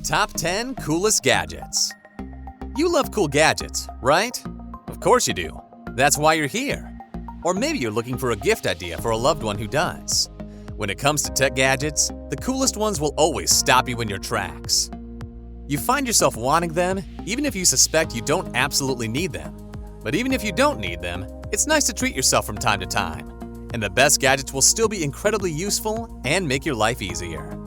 Top 10 Coolest Gadgets. You love cool gadgets, right? Of course you do. That's why you're here. Or maybe you're looking for a gift idea for a loved one who does. When it comes to tech gadgets, the coolest ones will always stop you in your tracks. You find yourself wanting them even if you suspect you don't absolutely need them. But even if you don't need them, it's nice to treat yourself from time to time. And the best gadgets will still be incredibly useful and make your life easier.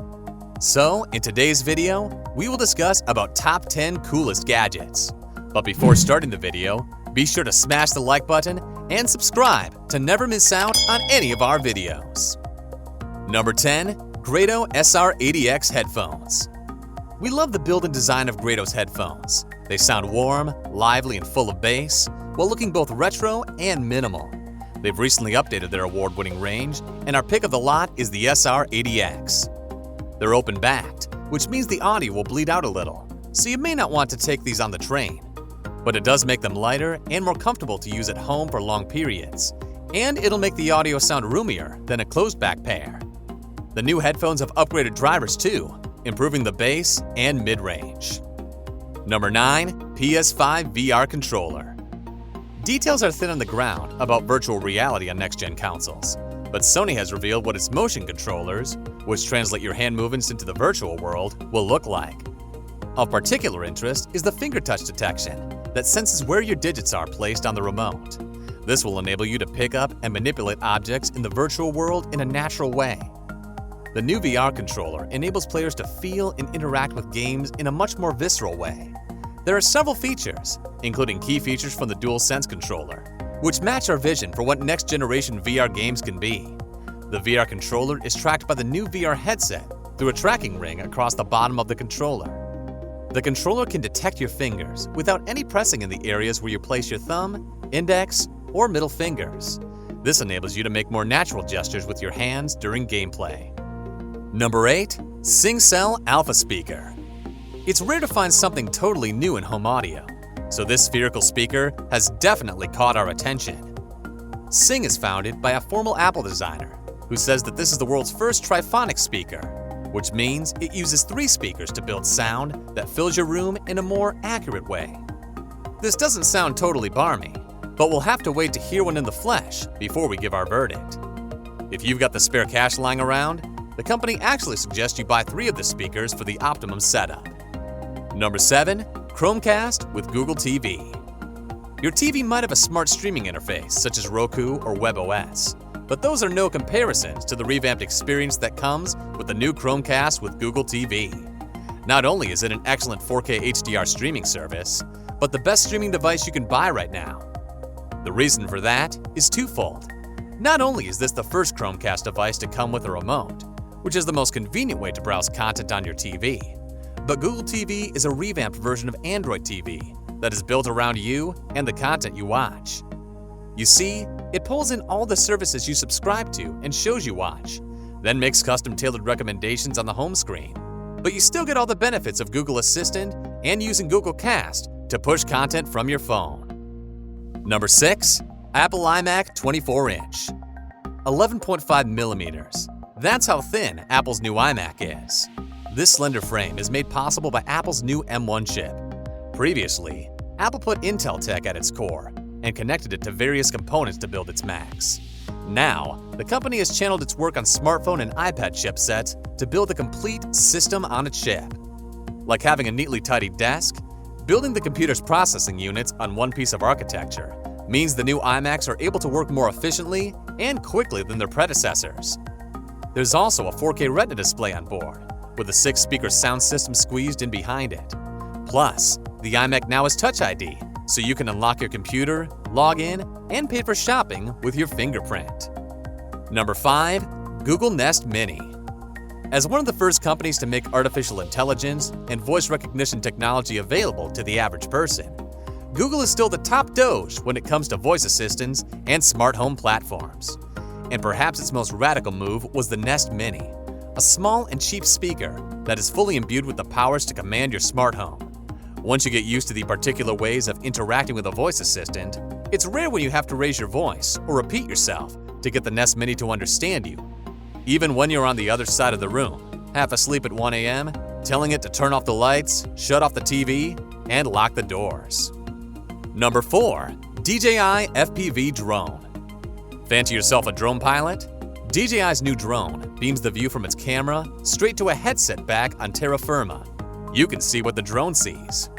So, in today's video, we will discuss about top 10 coolest gadgets. But before starting the video, be sure to smash the like button and subscribe to never miss out on any of our videos. Number 10. Grado SR80X Headphones. We love the build and design of Grado's headphones. They sound warm, lively, and full of bass, while looking both retro and minimal. They've recently updated their award-winning range, and our pick of the lot is the SR80X. They're open-backed, which means the audio will bleed out a little, so you may not want to take these on the train. But it does make them lighter and more comfortable to use at home for long periods, and it'll make the audio sound roomier than a closed-back pair. The new headphones have upgraded drivers too, improving the bass and mid-range. Number 9. PS5 VR Controller. Details are thin on the ground about virtual reality on next-gen consoles, but Sony has revealed what its motion controllers, which translate your hand movements into the virtual world, will look like. Of particular interest is the finger touch detection that senses where your digits are placed on the remote. This will enable you to pick up and manipulate objects in the virtual world in a natural way. The new VR controller enables players to feel and interact with games in a much more visceral way. There are several features, including key features from the DualSense controller, which match our vision for what next-generation VR games can be. The VR controller is tracked by the new VR headset through a tracking ring across the bottom of the controller. The controller can detect your fingers without any pressing in the areas where you place your thumb, index, or middle fingers. This enables you to make more natural gestures with your hands during gameplay. Number 8. SingCell Alpha Speaker. It's rare to find something totally new in home audio, so this spherical speaker has definitely caught our attention. Sing is founded by a former Apple designer who says that this is the world's first triphonic speaker, which means it uses 3 speakers to build sound that fills your room in a more accurate way. This doesn't sound totally barmy, but we'll have to wait to hear one in the flesh before we give our verdict. If you've got the spare cash lying around, the company actually suggests you buy 3 of the speakers for the optimum setup. Number 7. Chromecast with Google TV. Your TV might have a smart streaming interface such as Roku or WebOS, but those are no comparisons to the revamped experience that comes with the new Chromecast with Google TV. Not only is it an excellent 4K HDR streaming service, but the best streaming device you can buy right now. The reason for that is twofold. Not only is this the first Chromecast device to come with a remote, which is the most convenient way to browse content on your TV, but Google TV is a revamped version of Android TV that is built around you and the content you watch. You see, it pulls in all the services you subscribe to and shows you watch, then makes custom-tailored recommendations on the home screen. But you still get all the benefits of Google Assistant and using Google Cast to push content from your phone. Number 6. Apple iMac 24-inch. 11.5 millimeters. That's how thin Apple's new iMac is. This slender frame is made possible by Apple's new M1 chip. Previously, Apple put Intel tech at its core and connected it to various components to build its Macs. Now, the company has channeled its work on smartphone and iPad chipsets to build a complete system on a chip. Like having a neatly tidied desk, building the computer's processing units on one piece of architecture means the new iMacs are able to work more efficiently and quickly than their predecessors. There's also a 4K Retina display on board, with a 6-speaker sound system squeezed in behind it. Plus, the iMac now has Touch ID, so you can unlock your computer, log in, and pay for shopping with your fingerprint. Number 5. Google Nest Mini. As one of the first companies to make artificial intelligence and voice recognition technology available to the average person, Google is still the top doge when it comes to voice assistants and smart home platforms. And perhaps its most radical move was the Nest Mini, a small and cheap speaker that is fully imbued with the powers to command your smart home. Once you get used to the particular ways of interacting with a voice assistant, it's rare when you have to raise your voice or repeat yourself to get the Nest Mini to understand you. Even when you're on the other side of the room, half asleep at 1 a.m., telling it to turn off the lights, shut off the TV, and lock the doors. Number 4. DJI FPV Drone. Fancy yourself a drone pilot? DJI's new drone beams the view from its camera straight to a headset back on terra firma. You can see what the drone sees.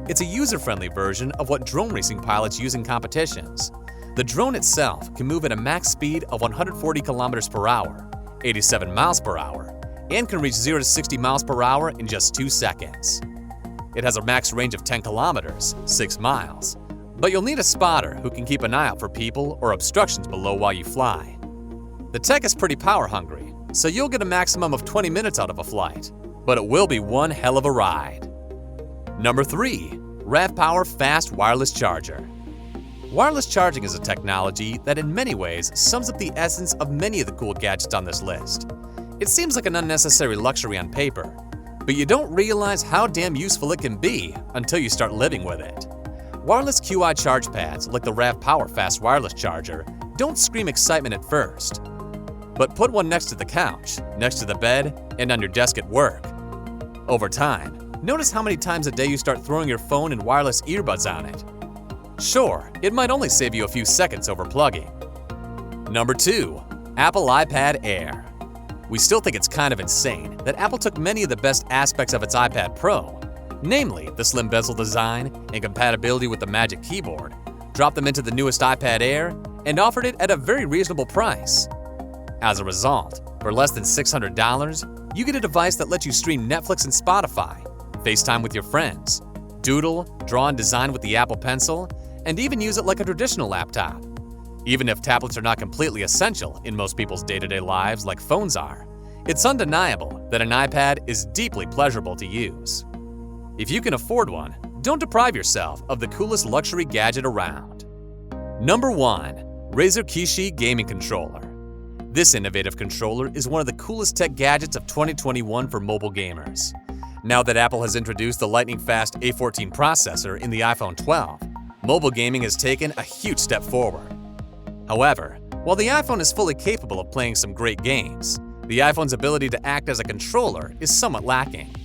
It's a user-friendly version of what drone racing pilots use in competitions. The drone itself can move at a max speed of 140 km per hour, 87 miles per hour, and can reach 0 to 60 miles per hour in just 2 seconds. It has a max range of 10 kilometers, 6 miles, but you'll need a spotter who can keep an eye out for people or obstructions below while you fly. The tech is pretty power-hungry, so you'll get a maximum of 20 minutes out of a flight, but it will be one hell of a ride. Number 3. RAV Power Fast Wireless Charger. Wireless charging is a technology that in many ways sums up the essence of many of the cool gadgets on this list. It seems like an unnecessary luxury on paper, but you don't realize how damn useful it can be until you start living with it. Wireless QI charge pads like the RAV Power Fast Wireless Charger don't scream excitement at first. But put one next to the couch, next to the bed, and on your desk at work. Over time, notice how many times a day you start throwing your phone and wireless earbuds on it. Sure, it might only save you a few seconds over plugging. Number 2. Apple iPad Air. We still think it's kind of insane that Apple took many of the best aspects of its iPad Pro, namely the slim bezel design and compatibility with the Magic Keyboard, dropped them into the newest iPad Air, and offered it at a very reasonable price. As a result, for less than $600, you get a device that lets you stream Netflix and Spotify, FaceTime with your friends, doodle, draw and design with the Apple Pencil, and even use it like a traditional laptop. Even if tablets are not completely essential in most people's day-to-day lives like phones are, it's undeniable that an iPad is deeply pleasurable to use. If you can afford one, don't deprive yourself of the coolest luxury gadget around. Number 1. Razer Kishi Gaming Controller. This innovative controller is one of the coolest tech gadgets of 2021 for mobile gamers. Now that Apple has introduced the lightning-fast A14 processor in the iPhone 12, mobile gaming has taken a huge step forward. However, while the iPhone is fully capable of playing some great games, the iPhone's ability to act as a controller is somewhat lacking.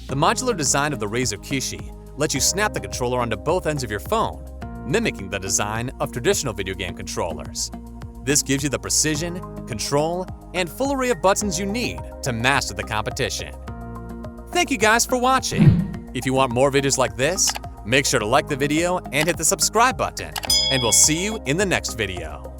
The modular design of the Razer Kishi lets you snap the controller onto both ends of your phone, mimicking the design of traditional video game controllers. This gives you the precision, control, and full array of buttons you need to master the competition. Thank you guys for watching. If you want more videos like this, make sure to like the video and hit the subscribe button, and we'll see you in the next video.